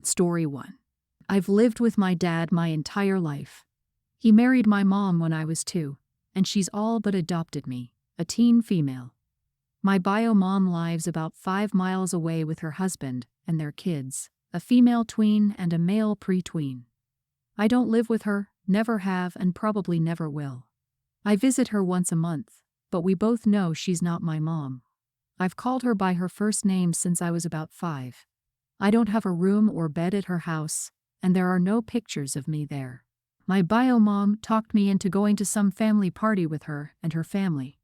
Story 1. I've lived with my dad my entire life. He married my mom when I was 2, and she's all but adopted me, a teen female. My bio mom lives about 5 miles away with her husband and their kids, a female tween and a male pre-tween. I don't live with her, never have, and probably never will. I visit her once a month, but we both know she's not my mom. I've called her by her first name since I was about 5. I don't have a room or bed at her house, and there are no pictures of me there. My bio mom talked me into going to some family party with her and her family.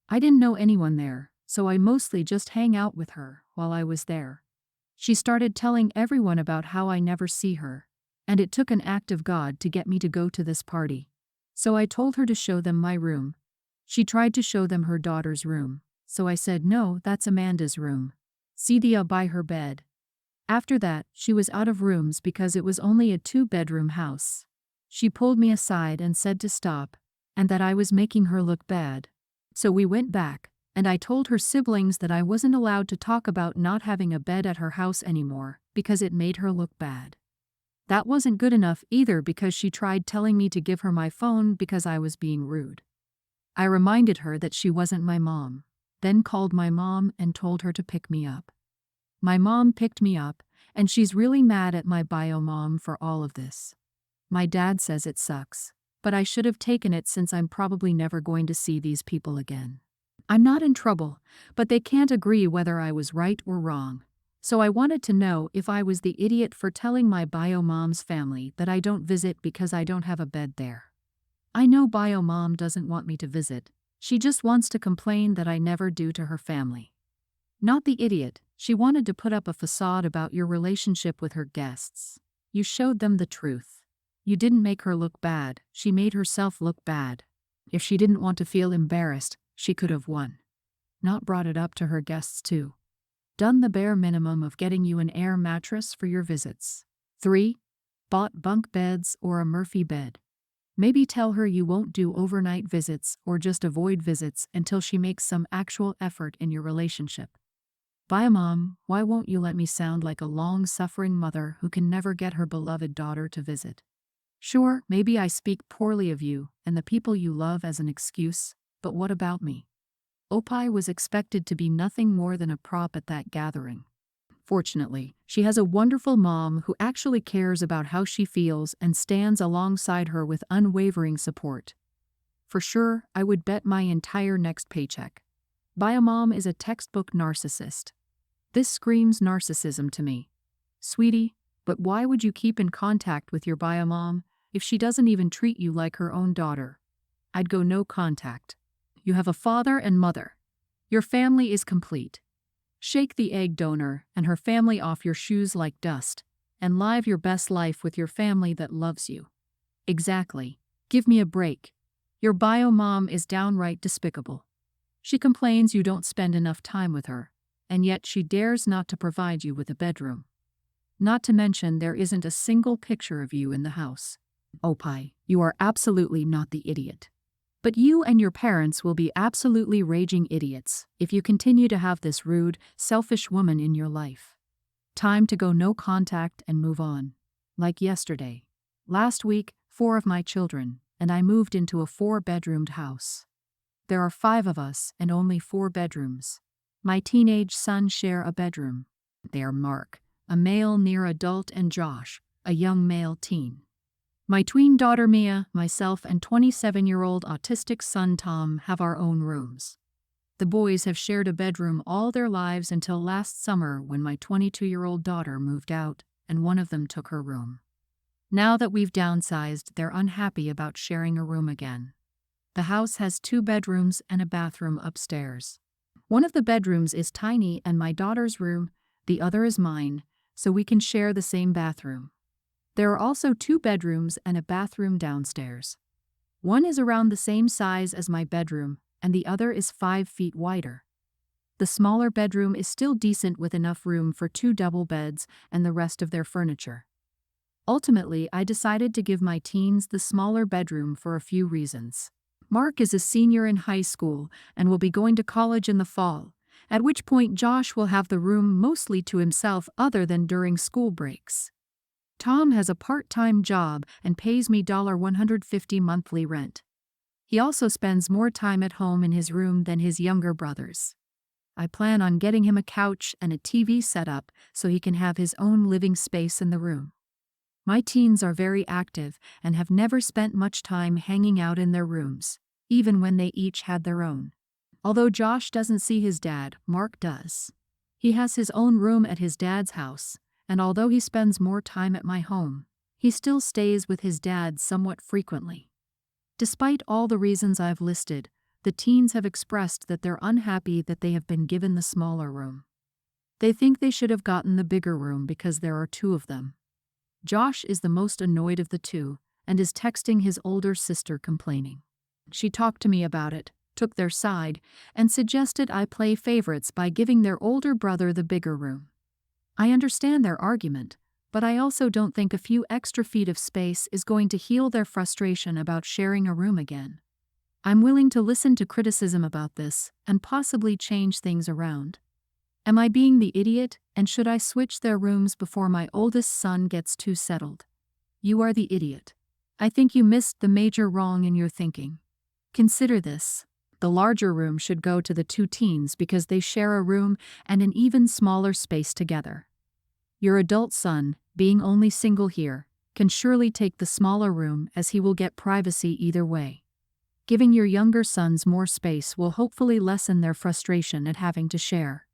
I didn't know anyone there, so I mostly just hang out with her while I was there. She started telling everyone about how I never see her, and it took an act of God to get me to go to this party. So I told her to show them my room. She tried to show them her daughter's room, so I said no, that's Amanda's room. Cedia by her bed. After that, she was out of rooms because it was only a 2-bedroom house. She pulled me aside and said to stop, and that I was making her look bad. So we went back, and I told her siblings that I wasn't allowed to talk about not having a bed at her house anymore because it made her look bad. That wasn't good enough either because she tried telling me to give her my phone because I was being rude. I reminded her that she wasn't my mom, then called my mom and told her to pick me up. My mom picked me up, and she's really mad at my bio mom for all of this. My dad says it sucks, but I should have taken it since I'm probably never going to see these people again. I'm not in trouble, but they can't agree whether I was right or wrong. So I wanted to know if I was the idiot for telling my bio mom's family that I don't visit because I don't have a bed there. I know bio mom doesn't want me to visit, she just wants to complain that I never do to her family. Not the idiot, she wanted to put up a facade about your relationship with her guests. You showed them the truth. You didn't make her look bad, she made herself look bad. If she didn't want to feel embarrassed, she could have won. Not brought it up to her guests too. Done the bare minimum of getting you an air mattress for your visits. 3. Bought bunk beds or a Murphy bed. Maybe tell her you won't do overnight visits or just avoid visits until she makes some actual effort in your relationship. Bye mom, why won't you let me sound like a long-suffering mother who can never get her beloved daughter to visit? Sure, maybe I speak poorly of you and the people you love as an excuse, but what about me? Opie was expected to be nothing more than a prop at that gathering. Fortunately, she has a wonderful mom who actually cares about how she feels and stands alongside her with unwavering support. For sure, I would bet my entire next paycheck. Bio mom is a textbook narcissist. This screams narcissism to me. Sweetie, but why would you keep in contact with your bio mom if she doesn't even treat you like her own daughter? I'd go no contact. You have a father and mother. Your family is complete. Shake the egg donor and her family off your shoes like dust, and live your best life with your family that loves you. Exactly. Give me a break. Your bio mom is downright despicable. She complains you don't spend enough time with her, and yet she dares not to provide you with a bedroom. Not to mention there isn't a single picture of you in the house. Opie, you are absolutely not the idiot. But you and your parents will be absolutely raging idiots if you continue to have this rude, selfish woman in your life. Time to go no contact and move on. Like yesterday. Last week, 4 of my children, and I moved into a 4-bedroomed house. There are 5 of us and only 4 bedrooms. My teenage sons share a bedroom. They are Mark, a male near adult, and Josh, a young male teen. My tween daughter Mia, myself, and 27-year-old autistic son Tom have our own rooms. The boys have shared a bedroom all their lives until last summer when my 22-year-old daughter moved out and one of them took her room. Now that we've downsized, they're unhappy about sharing a room again. The house has 2 bedrooms and a bathroom upstairs. One of the bedrooms is tiny and my daughter's room, the other is mine, so we can share the same bathroom. There are also 2 bedrooms and a bathroom downstairs. One is around the same size as my bedroom, and the other is 5 feet wider. The smaller bedroom is still decent with enough room for 2 double beds and the rest of their furniture. Ultimately, I decided to give my teens the smaller bedroom for a few reasons. Mark is a senior in high school and will be going to college in the fall, at which point Josh will have the room mostly to himself other than during school breaks. Tom has a part-time job and pays me $150 monthly rent. He also spends more time at home in his room than his younger brothers. I plan on getting him a couch and a TV set up so he can have his own living space in the room. My teens are very active and have never spent much time hanging out in their rooms, even when they each had their own. Although Josh doesn't see his dad, Mark does. He has his own room at his dad's house, and although he spends more time at my home, he still stays with his dad somewhat frequently. Despite all the reasons I've listed, the teens have expressed that they're unhappy that they have been given the smaller room. They think they should have gotten the bigger room because there are two of them. Josh is the most annoyed of the two and is texting his older sister complaining. She talked to me about it, took their side, and suggested I play favorites by giving their older brother the bigger room. I understand their argument, but I also don't think a few extra feet of space is going to heal their frustration about sharing a room again. I'm willing to listen to criticism about this and possibly change things around. Am I being the idiot, and should I switch their rooms before my oldest son gets too settled? You are the idiot. I think you missed the major wrong in your thinking. Consider this. The larger room should go to the two teens because they share a room and an even smaller space together. Your adult son, being only single here, can surely take the smaller room as he will get privacy either way. Giving your younger sons more space will hopefully lessen their frustration at having to share.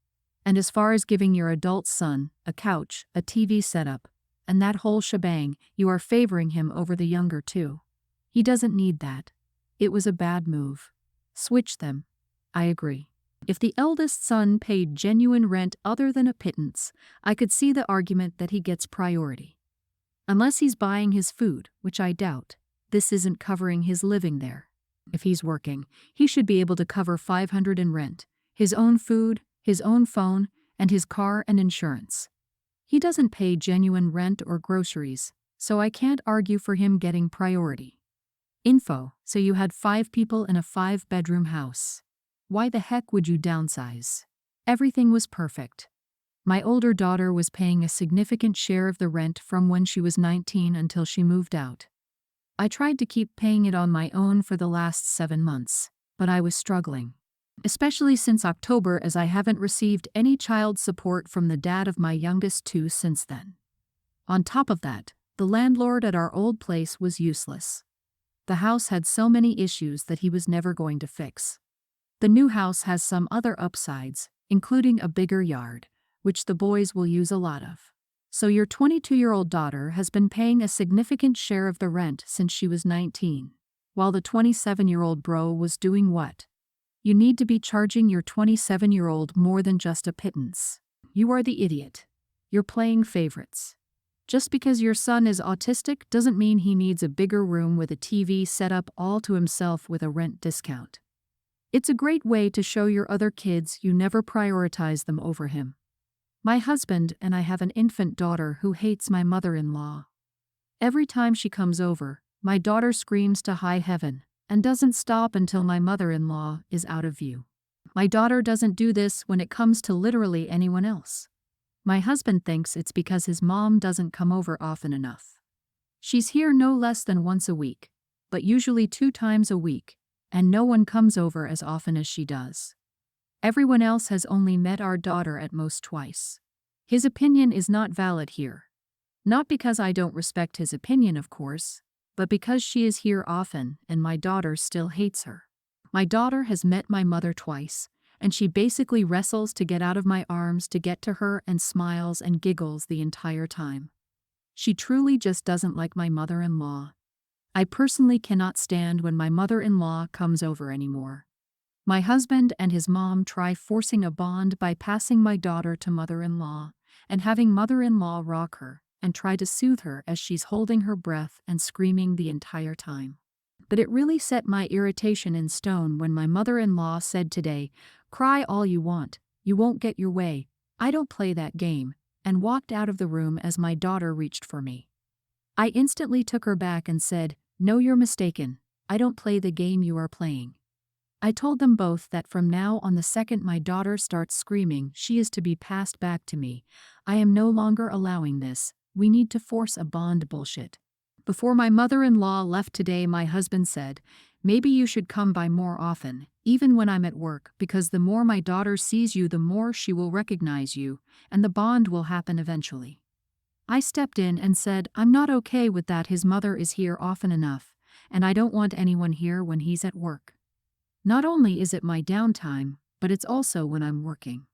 And as far as giving your adult son a couch, a TV setup, and that whole shebang, you are favoring him over the younger two. He doesn't need that. It was a bad move. Switch them. I agree. If the eldest son paid genuine rent other than a pittance, I could see the argument that he gets priority. Unless he's buying his food, which I doubt, this isn't covering his living there. If he's working, he should be able to cover $500 in rent, his own food, his own phone, and his car and insurance. He doesn't pay genuine rent or groceries, so I can't argue for him getting priority. Info: so you had 5 people in a 5-bedroom house. Why the heck would you downsize? Everything was perfect. My older daughter was paying a significant share of the rent from when she was 19 until she moved out. I tried to keep paying it on my own for the last 7 months, but I was struggling. Especially since October, as I haven't received any child support from the dad of my youngest two since then. On top of that, the landlord at our old place was useless. The house had so many issues that he was never going to fix. The new house has some other upsides, including a bigger yard, which the boys will use a lot of. So your 22-year-old daughter has been paying a significant share of the rent since she was 19, while the 27-year-old bro was doing what? You need to be charging your 27-year-old more than just a pittance. You are the idiot. You're playing favorites. Just because your son is autistic doesn't mean he needs a bigger room with a TV set up all to himself with a rent discount. It's a great way to show your other kids you never prioritize them over him. My husband and I have an infant daughter who hates my mother-in-law. Every time she comes over, my daughter screams to high heaven and doesn't stop until my mother-in-law is out of view. My daughter doesn't do this when it comes to literally anyone else. My husband thinks it's because his mom doesn't come over often enough. She's here no less than once a week, but usually 2 times a week, and no one comes over as often as she does. Everyone else has only met our daughter at most twice. His opinion is not valid here. Not because I don't respect his opinion, of course, but because she is here often and my daughter still hates her. My daughter has met my mother twice, and she basically wrestles to get out of my arms to get to her and smiles and giggles the entire time. She truly just doesn't like my mother-in-law. I personally cannot stand when my mother-in-law comes over anymore. My husband and his mom try forcing a bond by passing my daughter to mother-in-law and having mother-in-law rock her and try to soothe her as she's holding her breath and screaming the entire time. But it really set my irritation in stone when my mother-in-law said today, "Cry all you want, you won't get your way, I don't play that game," and walked out of the room as my daughter reached for me. I instantly took her back and said, "No, you're mistaken, I don't play the game you are playing." I told them both that from now on, the second my daughter starts screaming, she is to be passed back to me. I am no longer allowing this, We need to force a bond bullshit. Before my mother-in-law left today, my husband said, maybe you should come by more often, even when I'm at work, because the more my daughter sees you, the more she will recognize you, and the bond will happen eventually. I stepped in and said, I'm not okay with that. His mother is here often enough, and I don't want anyone here when he's at work. Not only is it my downtime, but it's also when I'm working.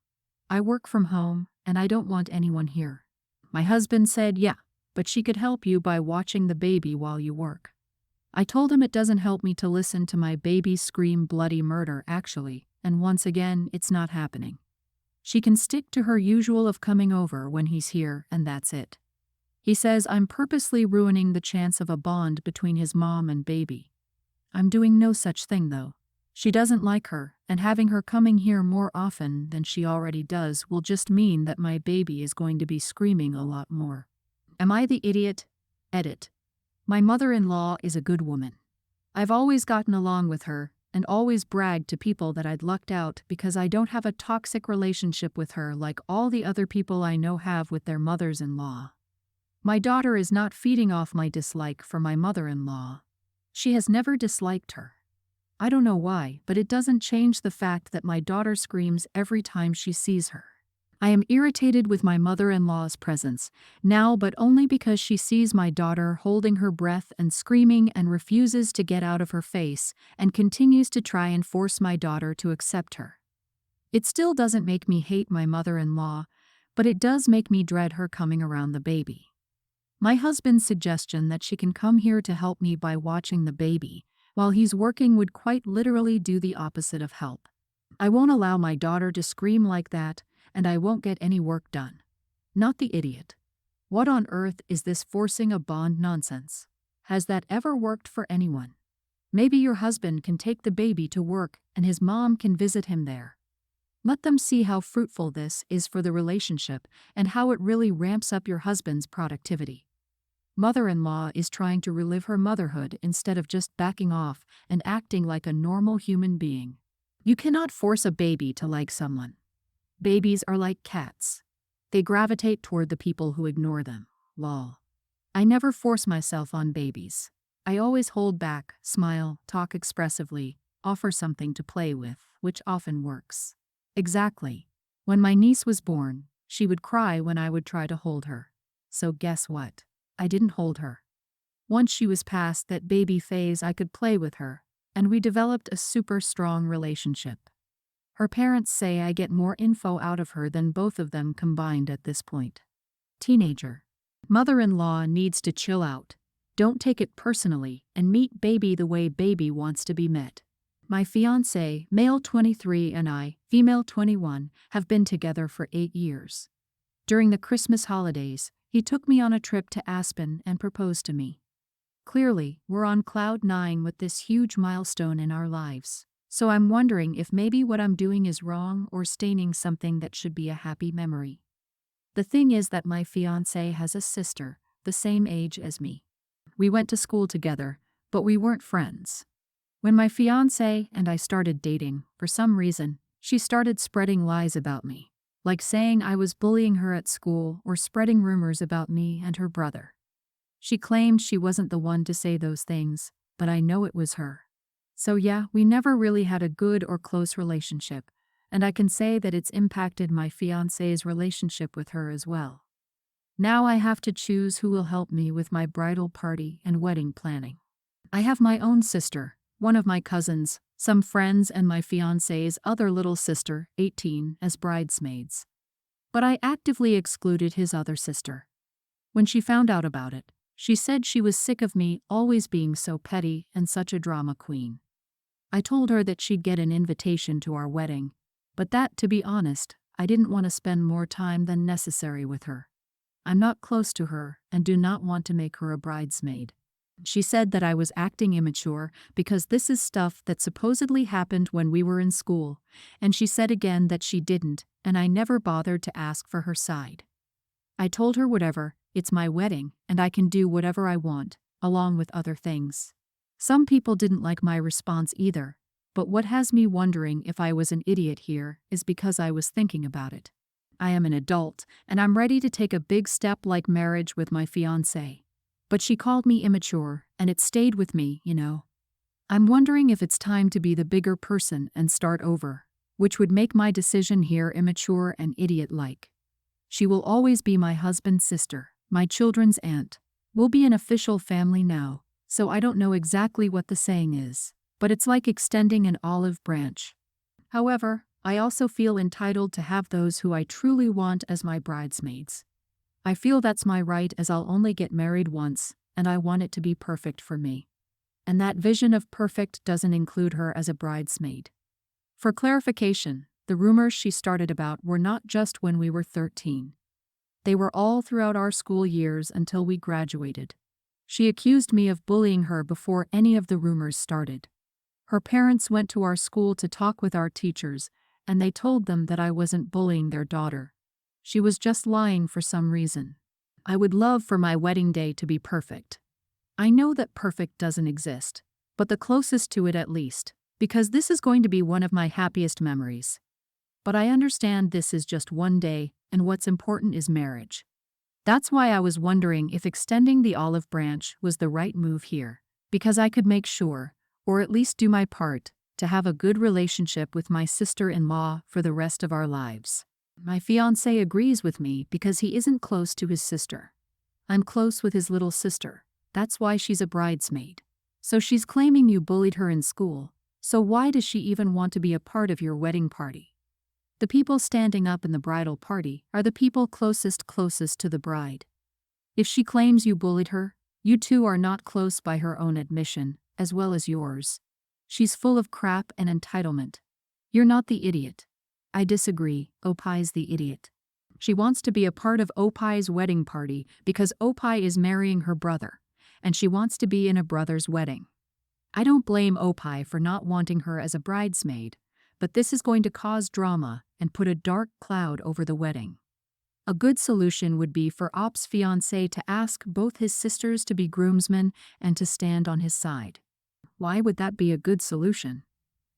I work from home, and I don't want anyone here. My husband said, yeah, but she could help you by watching the baby while you work. I told him it doesn't help me to listen to my baby scream bloody murder, actually, and once again, it's not happening. She can stick to her usual of coming over when he's here, and that's it. He says I'm purposely ruining the chance of a bond between his mom and baby. I'm doing no such thing, though. She doesn't like her, and having her coming here more often than she already does will just mean that my baby is going to be screaming a lot more. Am I the idiot? Edit. My mother-in-law is a good woman. I've always gotten along with her, and always bragged to people that I'd lucked out because I don't have a toxic relationship with her like all the other people I know have with their mothers-in-law. My daughter is not feeding off my dislike for my mother-in-law. She has never disliked her. I don't know why, but it doesn't change the fact that my daughter screams every time she sees her. I am irritated with my mother-in-law's presence now, but only because she sees my daughter holding her breath and screaming and refuses to get out of her face and continues to try and force my daughter to accept her. It still doesn't make me hate my mother-in-law, but it does make me dread her coming around the baby. My husband's suggestion that she can come here to help me by watching the baby while he's working would quite literally do the opposite of help. I won't allow my daughter to scream like that, and I won't get any work done. Not the idiot. What on earth is this forcing a bond nonsense? Has that ever worked for anyone? Maybe your husband can take the baby to work and his mom can visit him there. Let them see how fruitful this is for the relationship and how it really ramps up your husband's productivity. Mother-in-law is trying to relive her motherhood instead of just backing off and acting like a normal human being. You cannot force a baby to like someone. Babies are like cats. They gravitate toward the people who ignore them. Lol. I never force myself on babies. I always hold back, smile, talk expressively, offer something to play with, which often works. Exactly. When my niece was born, she would cry when I would try to hold her. So guess what? I didn't hold her. Once she was past that baby phase, I could play with her, and we developed a super strong relationship. Her parents say I get more info out of her than both of them combined at this point. Teenager. Mother-in-law needs to chill out. Don't take it personally and meet baby the way baby wants to be met. My fiancé, male 23, and I, female 21, have been together for 8 years. During the Christmas holidays, he took me on a trip to Aspen and proposed to me. Clearly, we're on cloud 9 with this huge milestone in our lives. So I'm wondering if maybe what I'm doing is wrong or staining something that should be a happy memory. The thing is that my fiancé has a sister, the same age as me. We went to school together, but we weren't friends. When my fiancé and I started dating, for some reason, she started spreading lies about me, like saying I was bullying her at school or spreading rumors about me and her brother. She claimed she wasn't the one to say those things, but I know it was her. So yeah, we never really had a good or close relationship, and I can say that it's impacted my fiancé's relationship with her as well. Now I have to choose who will help me with my bridal party and wedding planning. I have my own sister, one of my cousins, some friends, and my fiancé's other little sister, 18, as bridesmaids. But I actively excluded his other sister. When she found out about it, she said she was sick of me always being so petty and such a drama queen. I told her that she'd get an invitation to our wedding, but that, to be honest, I didn't want to spend more time than necessary with her. I'm not close to her and do not want to make her a bridesmaid. She said that I was acting immature because this is stuff that supposedly happened when we were in school, and she said again that she didn't, and I never bothered to ask for her side. I told her whatever, it's my wedding, and I can do whatever I want, along with other things. Some people didn't like my response either, but what has me wondering if I was an idiot here is because I was thinking about it. I am an adult, and I'm ready to take a big step like marriage with my fiancé. But she called me immature, and it stayed with me, you know. I'm wondering if it's time to be the bigger person and start over, which would make my decision here immature and idiot-like. She will always be my husband's sister, my children's aunt. We'll be an official family now, so I don't know exactly what the saying is, but it's like extending an olive branch. However, I also feel entitled to have those who I truly want as my bridesmaids. I feel that's my right as I'll only get married once, and I want it to be perfect for me. And that vision of perfect doesn't include her as a bridesmaid. For clarification, the rumors she started about were not just when we were 13. They were all throughout our school years until we graduated. She accused me of bullying her before any of the rumors started. Her parents went to our school to talk with our teachers, and they told them that I wasn't bullying their daughter. She was just lying for some reason. I would love for my wedding day to be perfect. I know that perfect doesn't exist, but the closest to it at least, because this is going to be one of my happiest memories. But I understand this is just one day, and what's important is marriage. That's why I was wondering if extending the olive branch was the right move here, because I could make sure, or at least do my part, to have a good relationship with my sister-in-law for the rest of our lives. My fiancé agrees with me because he isn't close to his sister. I'm close with his little sister. That's why she's a bridesmaid. So she's claiming you bullied her in school, so why does she even want to be a part of your wedding party? The people standing up in the bridal party are the people closest to the bride. If she claims you bullied her, you two are not close by her own admission, as well as yours. She's full of crap and entitlement. You're not the idiot. I disagree, Opie's the idiot. She wants to be a part of Opie's wedding party because Opie is marrying her brother, and she wants to be in a brother's wedding. I don't blame Opie for not wanting her as a bridesmaid, but this is going to cause drama and put a dark cloud over the wedding. A good solution would be for Op's fiancé to ask both his sisters to be groomsmen and to stand on his side. Why would that be a good solution?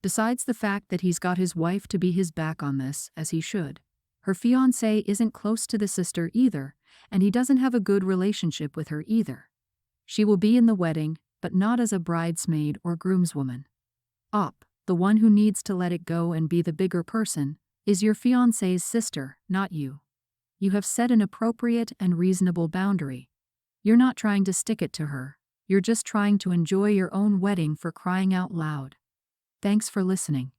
Besides the fact that he's got his wife to be his back on this, as he should. Her fiancé isn't close to the sister either, and he doesn't have a good relationship with her either. She will be in the wedding, but not as a bridesmaid or groomswoman. Op, the one who needs to let it go and be the bigger person, is your fiancé's sister, not you. You have set an appropriate and reasonable boundary. You're not trying to stick it to her. You're just trying to enjoy your own wedding for crying out loud. Thanks for listening.